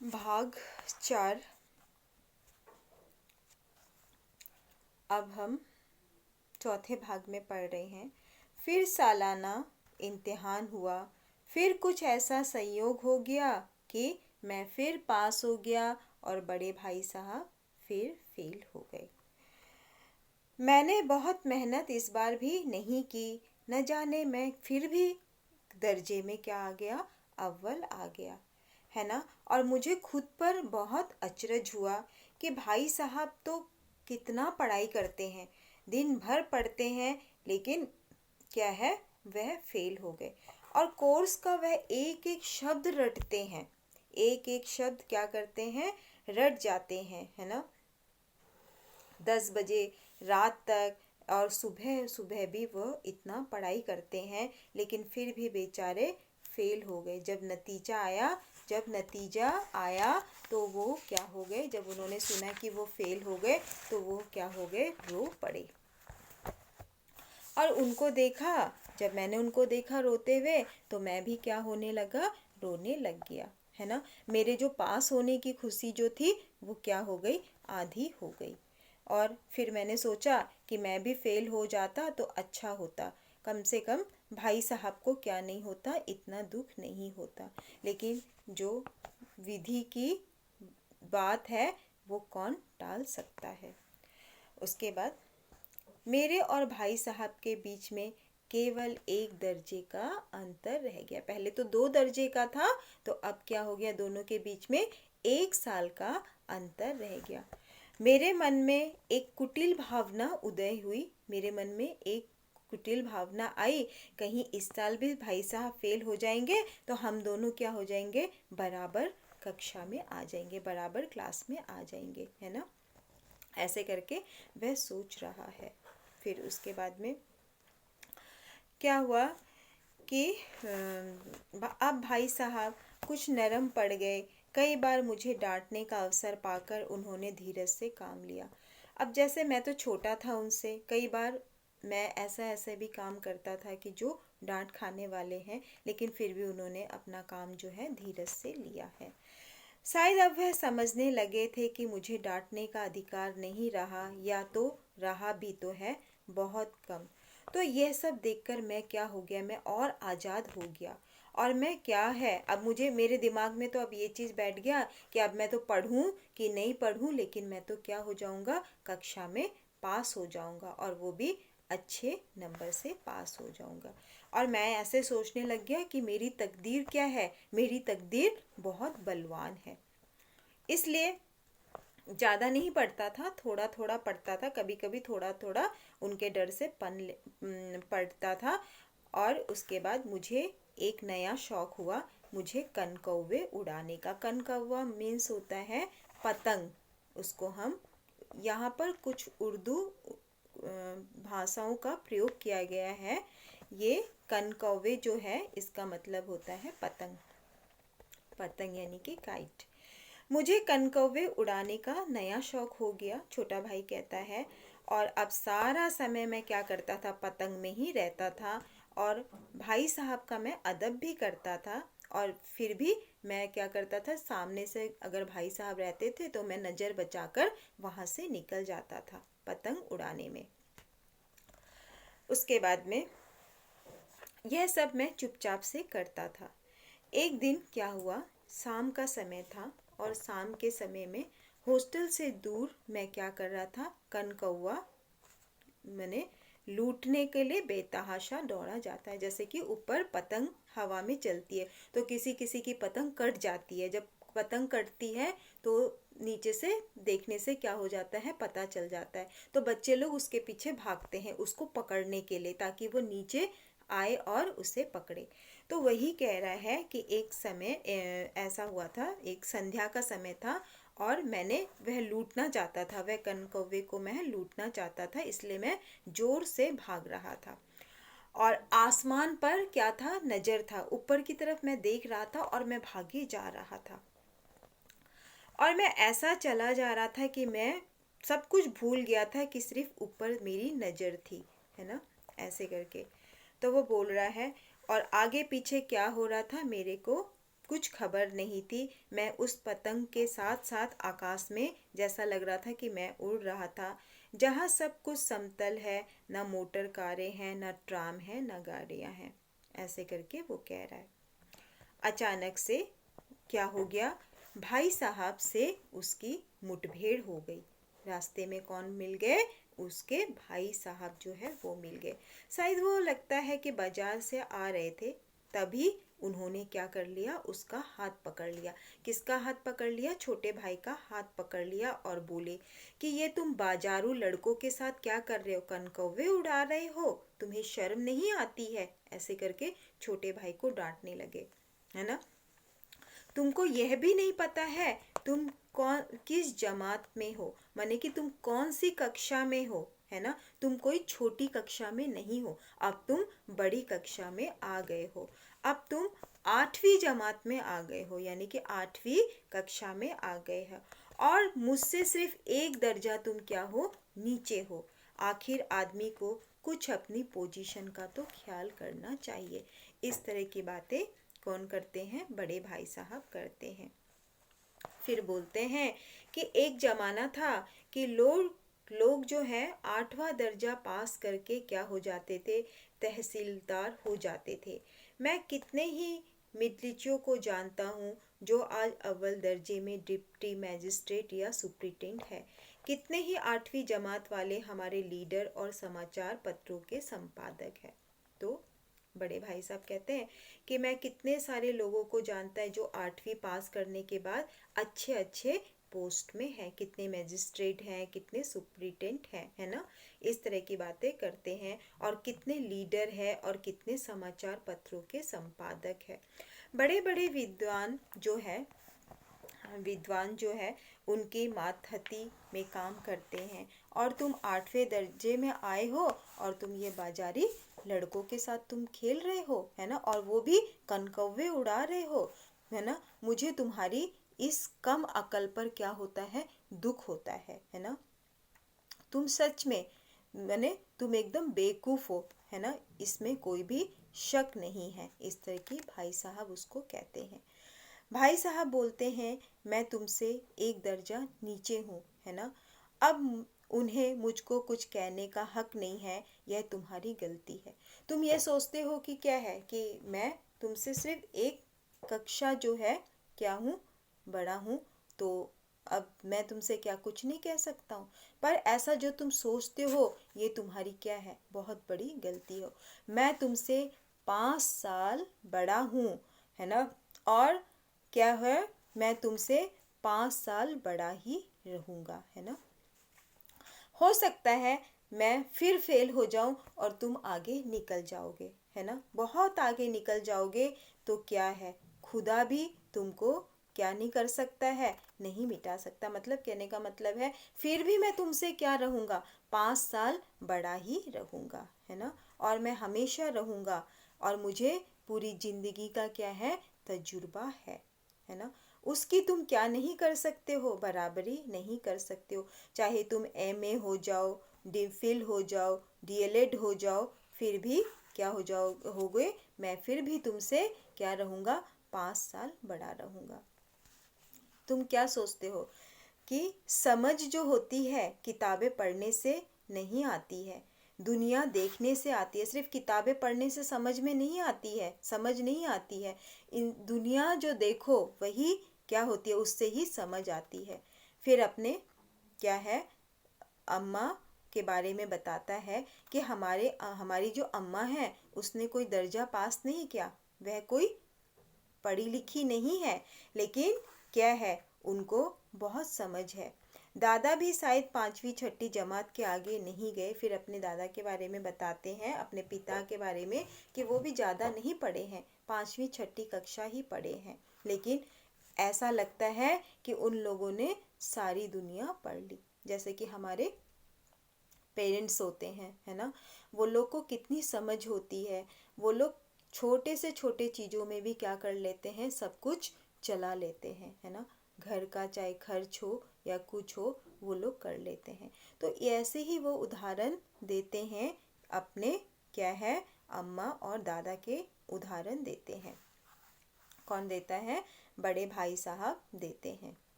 भाग 4। अब हम चौथे भाग में पढ़ रहे हैं। फिर सालाना इम्तिहान हुआ। फिर कुछ ऐसा संयोग हो गया कि मैं फिर पास हो गया और बड़े भाई साहब फिर फेल हो गए। मैंने बहुत मेहनत इस बार भी नहीं की। न जाने मैं फिर भी दर्जे में क्या आ गया, अव्वल आ गया, है ना। और मुझे खुद पर बहुत अचरज हुआ कि भाई साहब तो कितना पढ़ाई करते हैं, दिन भर पढ़ते हैं, लेकिन क्या है, वह फेल हो गए। और कोर्स का वह एक एक शब्द रटते हैं, एक एक शब्द क्या करते हैं, रट जाते हैं, है ना। 10 बजे रात तक और सुबह सुबह भी वह इतना पढ़ाई करते हैं, लेकिन फिर भी बेचारे फेल हो गए। जब नतीजा आया तो वो क्या हो गए, जब उन्होंने सुना कि वो फेल हो गए तो वो क्या हो गए, रो पड़े। और जब मैंने उनको देखा रोते हुए तो मैं भी क्या होने लगा, रोने लग गया, है ना। मेरे जो पास होने की खुशी जो थी वो क्या हो गई, आधी हो गई। और फिर मैंने सोचा कि मैं भी फेल हो जाता तो अच्छा होता, कम से कम भाई साहब को क्या नहीं होता, इतना दुख नहीं होता। लेकिन जो विधि की बात है वो कौन टाल सकता है। उसके बाद मेरे और भाई साहब के बीच में केवल एक दर्जे का अंतर रह गया। पहले तो 2 दर्जे का था, तो अब क्या हो गया, दोनों के बीच में 1 साल का अंतर रह गया। मेरे मन में एक कुटिल भावना उदय हुई। मेरे मन में एक कुटिल भावना आई, कहीं इस साल भी भाई साहब फेल हो जाएंगे तो हम दोनों क्या हो जाएंगे, बराबर कक्षा में आ जाएंगे, बराबर क्लास में आ जाएंगे, है ना। ऐसे करके वह सोच रहा है। फिर उसके बाद में क्या हुआ कि अब भाई साहब कुछ नरम पड़ गए। कई बार मुझे डांटने का अवसर पाकर उन्होंने धीरज से काम लिया। अब जैसे मैं तो छोटा था उनसे, कई बार मैं ऐसा भी काम करता था कि जो डांट खाने वाले हैं, लेकिन फिर भी उन्होंने अपना काम जो है धीरज से लिया है। शायद अब वह समझने लगे थे कि मुझे डांटने का अधिकार नहीं रहा, या तो रहा भी तो है बहुत कम। तो यह सब देखकर मैं क्या हो गया, मैं और आज़ाद हो गया। और मैं क्या है, अब मुझे मेरे दिमाग में तो अब ये चीज़ बैठ गया कि अब मैं तो पढ़ूं कि नहीं पढ़ूं, लेकिन मैं तो क्या हो जाऊंगा, कक्षा में पास हो जाऊंगा, और वो भी अच्छे नंबर से पास हो जाऊंगा। और मैं ऐसे सोचने लग गया कि मेरी तकदीर क्या है, मेरी तकदीर बहुत बलवान है। इसलिए ज़्यादा नहीं पढ़ता था, थोड़ा थोड़ा पढ़ता था, कभी कभी थोड़ा थोड़ा उनके डर से पढ़ता था। और उसके बाद मुझे एक नया शौक हुआ, मुझे कनकौवे उड़ाने का। कनकौवा मीन्स होता है पतंग। उसको हम यहाँ पर कुछ उर्दू भाषाओं का प्रयोग किया गया है। ये कनकौवे जो है इसका मतलब होता है पतंग, पतंग यानी कि काइट। मुझे कनकौवे उड़ाने का नया शौक हो गया, छोटा भाई कहता है। और अब सारा समय मैं क्या करता था, पतंग में ही रहता था। और भाई साहब का मैं अदब भी करता था। और फिर भी मैं क्या करता था, सामने से अगर भाई साहब रहते थे तो मैं नज़र बचाकर वहाँ से निकल जाता था पतंग उड़ाने में। उसके बाद में यह सब मैं चुपचाप से करता था। एक दिन क्या हुआ, शाम का समय था, और शाम के समय में हॉस्टल से दूर मैं क्या कर रहा था, कनकौवा मैंने लूटने के लिए बेतहाशा दौड़ा जाता है। जैसे कि ऊपर पतंग हवा में चलती है तो किसी किसी की पतंग कट जाती है। जब पतंग कटती है तो नीचे से देखने से क्या हो जाता है, पता चल जाता है। तो बच्चे लोग उसके पीछे भागते हैं उसको पकड़ने के लिए, ताकि वो नीचे आए और उसे पकड़े। तो वही कह रहा है कि एक समय ऐसा हुआ था, एक संध्या का समय था, और मैंने वह लूटना चाहता था, वह कनकौवे को मैं लूटना चाहता था, इसलिए मैं जोर से भाग रहा था। और आसमान पर क्या था, नजर था, ऊपर की तरफ मैं देख रहा था और मैं भागे जा रहा था। और मैं ऐसा चला जा रहा था कि मैं सब कुछ भूल गया था कि सिर्फ ऊपर मेरी नज़र थी, है ना, ऐसे करके। तो वो बोल रहा है, और आगे पीछे क्या हो रहा था मेरे को कुछ खबर नहीं थी। मैं उस पतंग के साथ साथ आकाश में जैसा लग रहा था कि मैं उड़ रहा था, जहाँ सब कुछ समतल है, ना मोटर कारें हैं, ना ट्राम है, ना गाड़ियाँ हैं। ऐसे करके वो कह रहा है। अचानक से क्या हो गया, भाई साहब से उसकी मुठभेड़ हो गई। रास्ते में कौन मिल गए, उसके भाई साहब जो है वो मिल गए। शायद वो लगता है कि बाजार से आ रहे थे, तभी उन्होंने क्या कर लिया, उसका हाथ पकड़ लिया। किसका हाथ पकड़ लिया, छोटे भाई का हाथ पकड़ लिया और बोले कि ये तुम बाजारू लड़कों के साथ क्या कर रहे हो, कनकौवे उड़ा रहे हो, तुम्हें शर्म नहीं आती है। ऐसे करके छोटे भाई को डांटने लगे, है ना। तुमको यह भी नहीं पता है तुम कौन किस जमात में हो, माने कि तुम कौन सी कक्षा में हो, है ना। तुम कोई छोटी कक्षा में नहीं हो, अब तुम बड़ी कक्षा में आ गए हो। अब तुम 8वीं जमात में आ गए हो, यानी कि 8वीं कक्षा में आ गए हो, और मुझसे सिर्फ एक दर्जा तुम क्या हो, नीचे हो। आखिर आदमी को कुछ अपनी पोजीशन का तो ख्याल करना चाहिए। इस तरह की बातें कौन करते हैं, बड़े भाई साहब करते हैं। फिर बोलते हैं कि एक जमाना था कि लोग जो है 8वां दर्जा पास करके क्या हो जाते थे, तहसीलदार हो जाते थे। मैं कितने ही मिलिट्रियों को जानता हूँ जो आज अव्वल दर्जे में डिप्टी मैजिस्ट्रेट या सुप्रिटेंडेंट है। कितने ही 8वीं जमात वाले हमारे लीडर और समाचार पत्रों के संपादक हैं। तो बड़े भाई साहब कहते हैं कि मैं कितने सारे लोगों को जानता है जो 8वीं पास करने के बाद अच्छे अच्छे पोस्ट में हैं, कितने मैजिस्ट्रेट हैं, कितने सुप्रिटेंडेंट हैं, है ना। इस तरह की बातें करते हैं, और कितने लीडर हैं और कितने समाचार पत्रों के संपादक हैं। बड़े बड़े विद्वान जो है उनकी मातहती में काम करते हैं, और तुम 8वें दर्जे में आए हो और तुम ये बाजारी लड़कों के साथ तुम खेल रहे हो, है ना, और वो भी कनकौवे उड़ा रहे हो, है ना। मुझे तुम्हारी इस कम अकल पर क्या होता है, दुख होता है ना। तुम सच में माने तुम एकदम बेवकूफ़ हो, है ना, इसमें कोई भी शक नहीं है। इस तरह की भाई साहब उसको कहते हैं। भाई साहब बोलते हैं मैं तुमसे एक दर्जा नीचे हूँ, है ना। अब उन्हें मुझको कुछ कहने का हक नहीं है, यह तुम्हारी गलती है। तुम ये सोचते हो कि क्या है कि मैं तुमसे सिर्फ एक कक्षा जो है क्या हूँ, बड़ा हूँ, तो अब मैं तुमसे क्या कुछ नहीं कह सकता हूँ। पर ऐसा जो तुम सोचते हो ये तुम्हारी क्या है, बहुत बड़ी गलती हो। मैं तुमसे 5 साल बड़ा हूँ, है ना, और क्या है, मैं तुमसे 5 साल बड़ा ही रहूँगा, है ना। हो सकता है मैं फिर फेल हो जाऊं और तुम आगे निकल जाओगे, है ना, बहुत आगे निकल जाओगे, तो क्या है, खुदा भी तुमको क्या नहीं कर सकता है, नहीं मिटा सकता। मतलब कहने का मतलब है फिर भी मैं तुमसे क्या रहूँगा, 5 साल बड़ा ही रहूँगा, है ना, और मैं हमेशा रहूँगा, और मुझे पूरी जिंदगी का क्या है, तजुर्बा है ना। उसकी तुम क्या नहीं कर सकते हो, बराबरी नहीं कर सकते हो। चाहे तुम एमए हो जाओ, डिफिल हो जाओ, डीएलएड हो जाओ, फिर भी क्या हो गए, मैं फिर भी तुमसे क्या रहूँगा, 5 साल बड़ा रहूँगा। तुम क्या सोचते हो कि समझ जो होती है किताबें पढ़ने से नहीं आती है, दुनिया देखने से आती है। सिर्फ किताबें पढ़ने से समझ में नहीं आती है, समझ नहीं आती है। इन दुनिया जो देखो वही क्या होती है, उससे ही समझ आती है। फिर अपने क्या है, अम्मा के बारे में बताता है कि हमारी जो अम्मा है उसने कोई दर्जा पास नहीं किया, वह कोई पढ़ी लिखी नहीं है, लेकिन क्या है, उनको बहुत समझ है। दादा भी शायद 5वीं 6ठी जमात के आगे नहीं गए। फिर अपने दादा के बारे में बताते हैं, अपने पिता के बारे में, कि वो भी ज़्यादा नहीं पढ़े हैं, 5वीं 6ठी कक्षा ही पढ़े हैं, लेकिन ऐसा लगता है कि उन लोगों ने सारी दुनिया पढ़ ली। जैसे कि हमारे पेरेंट्स होते हैं, है ना, वो लोग को कितनी समझ होती है, वो लोग छोटे से छोटे चीज़ों में भी क्या कर लेते हैं, सब कुछ चला लेते हैं, है ना। घर का चाहे खर्च हो या कुछ हो, वो लोग कर लेते हैं। तो ऐसे ही वो उदाहरण देते हैं, अपने क्या है, अम्मा और दादा के उदाहरण देते हैं। कौन देता है? बड़े भाई साहब देते हैं,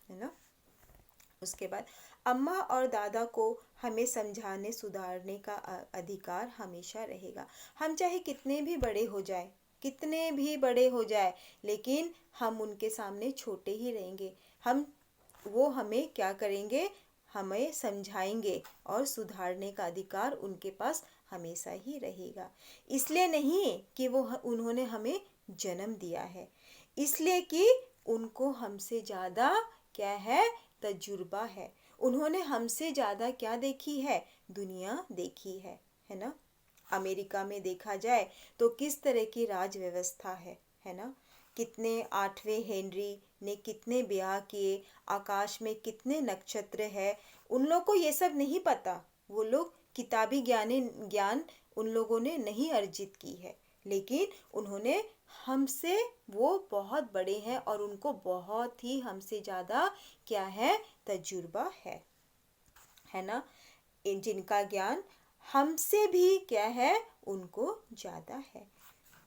है ना। उसके बाद अम्मा और दादा को हमें समझाने सुधारने का अधिकार हमेशा रहेगा। हम चाहे कितने भी बड़े हो जाए, कितने भी बड़े हो जाए, लेकिन हम उनके सामने छोटे ही रहेंगे। वो हमें क्या करेंगे? हमें समझाएंगे और सुधारने का अधिकार उनके पास हमेशा ही रहेगा। इसलिए नहीं कि उन्होंने हमें जन्म दिया है, इसलिए कि उनको हमसे ज़्यादा क्या है? तजुर्बा है। उन्होंने हमसे ज़्यादा क्या देखी है? दुनिया देखी है ना। अमेरिका में देखा जाए तो किस तरह की राज व्यवस्था है ना। कितने 8वें हेनरी ने कितने ब्याह किए, आकाश में कितने नक्षत्र है, उन लोग को ये सब नहीं पता। वो लोग किताबी ज्ञान उन लोगों ने नहीं अर्जित की है, लेकिन उन्होंने हमसे, वो बहुत बड़े हैं और उनको बहुत ही हमसे ज़्यादा क्या है? तजुर्बा है ना। जिनका ज्ञान हमसे भी क्या है? उनको ज़्यादा है।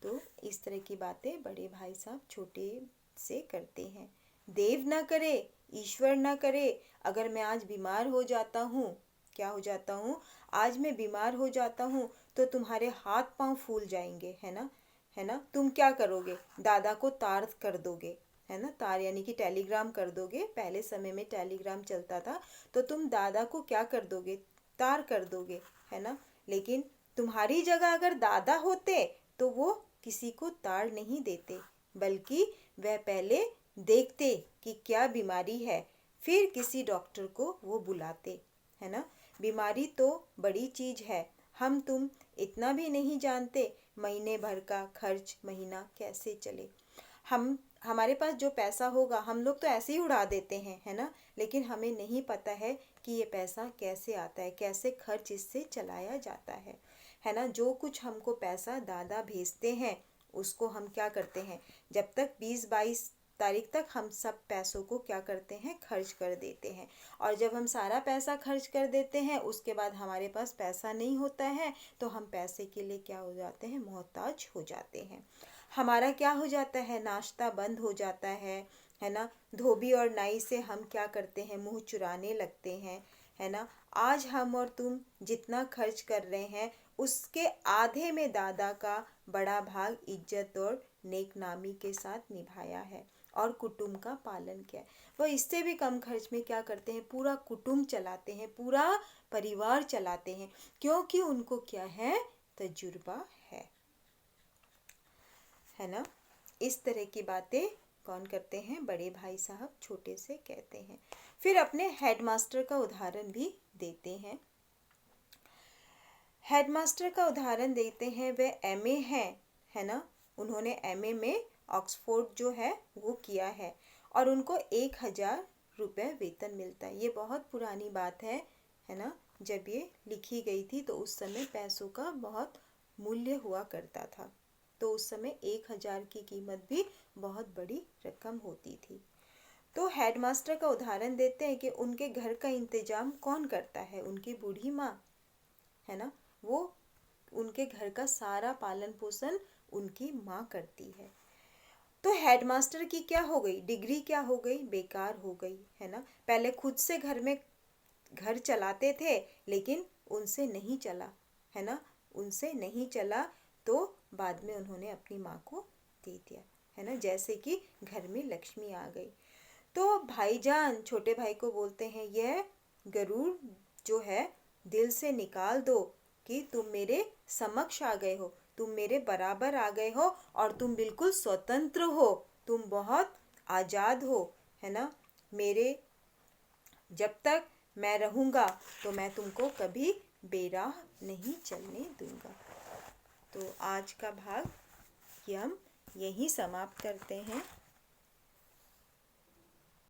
तो इस तरह की बातें बड़े भाई साहब छोटे से करते हैं। देव ना करे, ईश्वर ना करे। अगर मैं आज बीमार हो जाता हूँ, क्या हो जाता हूँ? आज मैं बीमार हो जाता हूँ तो तुम्हारे हाथ पांव फूल जाएंगे, है ना। तुम क्या करोगे? दादा को तार कर दोगे, है ना। तार यानी कि टेलीग्राम कर दोगे। पहले समय में टेलीग्राम चलता था, तो तुम दादा को क्या कर दोगे? तार कर दोगे, है ना। लेकिन तुम्हारी जगह अगर दादा होते तो वो किसी को तार नहीं देते, बल्कि वह पहले देखते कि क्या बीमारी है, फिर किसी डॉक्टर को वो बुलाते, है ना। बीमारी तो बड़ी चीज है। हम तुम इतना भी नहीं जानते महीने भर का खर्च महीना कैसे चले। हमारे पास जो पैसा होगा हम लोग तो ऐसे ही उड़ा देते हैं, है ना। लेकिन हमें नहीं पता है कि ये पैसा कैसे आता है, कैसे खर्च इससे चलाया जाता है ना। जो कुछ हमको पैसा दादा भेजते हैं उसको हम क्या करते हैं? जब तक 20-22 तारीख तक हम सब पैसों को क्या करते हैं? खर्च कर देते हैं। और जब हम सारा पैसा खर्च कर देते हैं, उसके बाद हमारे पास पैसा नहीं होता है, तो हम पैसे के लिए क्या हो जाते हैं? मोहताज हो जाते हैं। हमारा क्या हो जाता है? नाश्ता बंद हो जाता है ना। धोबी और नाई से हम क्या करते हैं? मुंह चुराने लगते हैं, है ना। आज हम और तुम जितना खर्च कर रहे हैं, उसके आधे में दादा का बड़ा भाग इज्जत और नेकनामी के साथ निभाया है और कुटुंब का पालन किया है। वो इससे भी कम खर्च में क्या करते हैं? पूरा कुटुंब चलाते हैं, पूरा परिवार चलाते हैं, क्योंकि उनको क्या है? तजुर्बा है ना। इस तरह की बातें कौन करते हैं? बड़े भाई साहब छोटे से कहते हैं। फिर अपने हेडमास्टर का उदाहरण भी देते हैं। हेडमास्टर का उदाहरण देते हैं, वे एमए है ना। उन्होंने एमए में ऑक्सफोर्ड जो है वो किया है और उनको 1000 रुपये वेतन मिलता है। ये बहुत पुरानी बात है ना। जब ये लिखी गई थी तो उस समय पैसों का बहुत मूल्य हुआ करता था, तो उस समय 1000 की कीमत भी बहुत बड़ी रकम होती थी। तो हेडमास्टर का उदाहरण देते हैं कि उनके घर का इंतजाम कौन करता है? उनकी बूढ़ी माँ, है ना। वो उनके घर का सारा पालन पोषण उनकी माँ करती है। तो हेडमास्टर की क्या हो गई? डिग्री क्या हो गई? बेकार हो गई, है ना। पहले खुद से घर चलाते थे, लेकिन उनसे नहीं चला, है ना। उनसे नहीं चला तो बाद में उन्होंने अपनी माँ को दे दिया, है ना। जैसे कि घर में लक्ष्मी आ गई। तो भाईजान छोटे भाई को बोलते हैं, यह गरूर जो है दिल से निकाल दो कि तुम मेरे समक्ष आ गए हो, तुम मेरे बराबर आ गए हो और तुम बिल्कुल स्वतंत्र हो, तुम बहुत आज़ाद हो, है ना। मेरे जब तक मैं रहूँगा तो मैं तुमको कभी बेराह नहीं चलने दूँगा। तो आज का भाग ये हम यहीं समाप्त करते हैं।